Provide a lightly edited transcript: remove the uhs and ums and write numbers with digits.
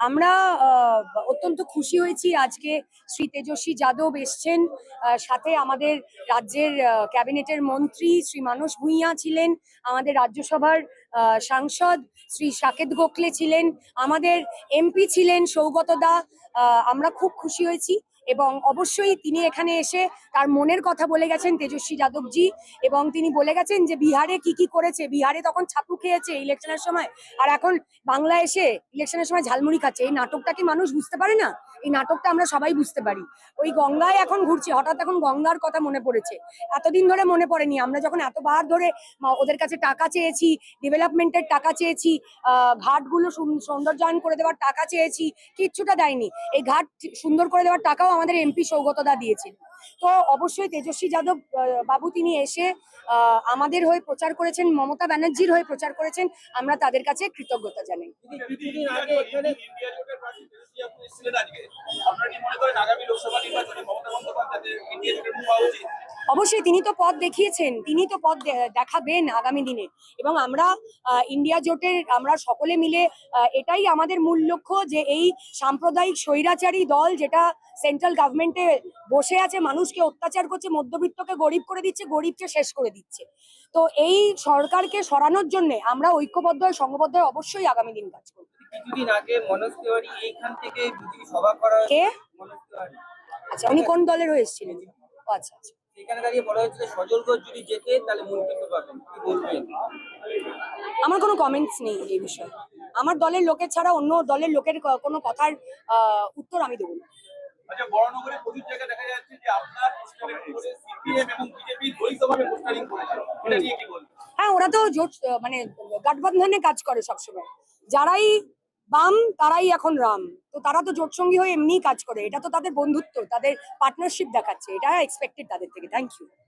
আমরা অত্যন্ত খুশি হয়েছি আজকে শ্রী তেজস্বী যাদব এসছেন, সাথে আমাদের রাজ্যের ক্যাবিনেটের মন্ত্রী শ্রী মানস ভূঁইয়া ছিলেন, আমাদের রাজ্যসভার সাংসদ শ্রী সাকেত গোখলে ছিলেন, আমাদের এমপি ছিলেন সৌগত দা। আমরা খুব খুশি হয়েছি এবং অবশ্যই তিনি এখানে এসে তার মনের কথা বলে গেছেন তেজস্বী যাদবজি, এবং তিনি বলে গেছেন যে বিহারে কি কি করেছে। বিহারে তখন ছাতু খেয়েছে ইলেকশনের সময়, আর এখন বাংলা এসে ইলেকশনের সময় ঝালমুড়ি খাচ্ছে। এই নাটকটা কি মানুষ বুঝতে পারে না? এই নাটকটা আমরা সবাই বুঝতে পারি। ওই গঙ্গায় এখন ঘুরছে, হঠাৎ এখন গঙ্গার কথা মনে পড়েছে। এতদিন ধরে মনে পড়েনি। আমরা যখন এতবার ধরে ওদের কাছে টাকা চেয়েছি, ডেভেলপমেন্টের টাকা চেয়েছি, ঘাটগুলো সৌন্দর্যায়ন করে দেওয়ার টাকা চেয়েছি, কিচ্ছুটা দেয়নি। এই ঘাট সুন্দর করে দেওয়ার টাকাও আমাদের এমপি সৌগত দা দিয়েছেন। তো অবশ্যই তেজস্বী যাদব বাবু তিনি এসে আমাদের হয়ে প্রচার করেছেন, মমতা ব্যানার্জির হয়ে প্রচার করেছেন। আমরা তাদের কাছে কৃতজ্ঞতা জানাই। অবশ্যই তিনি তো পথ দেখিয়েছেন, তিনি তো পথ দেখাবেন আগামী দিনে। এবং আমরা ইন্ডিয়া জোটের আমরা সকলে মিলে এটাই আমাদের মূল লক্ষ্য, যে এই সাম্প্রদায়িক স্বৈরাচারী দল যেটা সেন্ট্রাল গভর্নমেন্টে বসে আছে, মানুষকে অত্যাচার করছে, মধ্যবিত্তকে গরিব করে দিচ্ছে, গরিবকে শেষ করে দিচ্ছে। তো এই সরকারকে সরানোর জন্য আমরা ঐক্যবদ্ধ হয়ে সংঘবদ্ধ হয়ে অবশ্যই আগামী দিন কাজ করব। কিছুদিন আগে মনোজ তিওয়ারি এইখান থেকে বিজেপি সভা করা কে? মনোজ তিওয়ারি। আচ্ছা, উনি কোন দলের হয়ে এসেছিলেন? আচ্ছা আচ্ছা। সেখানে দাঁড়িয়ে বলা হয়েছিল সজল ঘোষ যদি যেতে তাহলে মন্তব্য পাবেন, কি বলবেন? আমার কোনো কমেন্টস নেই এই বিষয়ে। আমার দলের লোকের ছাড়া অন্য দলের লোকের কোনো কথার উত্তর আমি দেবো না। আচ্ছা, বড়নগরে প্রচুর জায়গায় দেখা যাচ্ছে যে আপনার পোস্টারের উপরে সিপিএম এবং বিজেপি দ্বৈতভাবে পোস্টারিং করেছে, এটা নিয়ে কি বলবেন? হ্যাঁ, ওরা তো জোট মানে গঠবন্ধনে কাজ করে সবসময়। যারাই বাম তারাই এখন রাম, তো তারা তো জোট সঙ্গী হয়ে এমনিই কাজ করে। এটা তো তাদের বন্ধুত্ব, তাদের পার্টনারশিপ দেখাচ্ছে। এটা এক্সপেক্টেড তাদের থেকে। Thank you.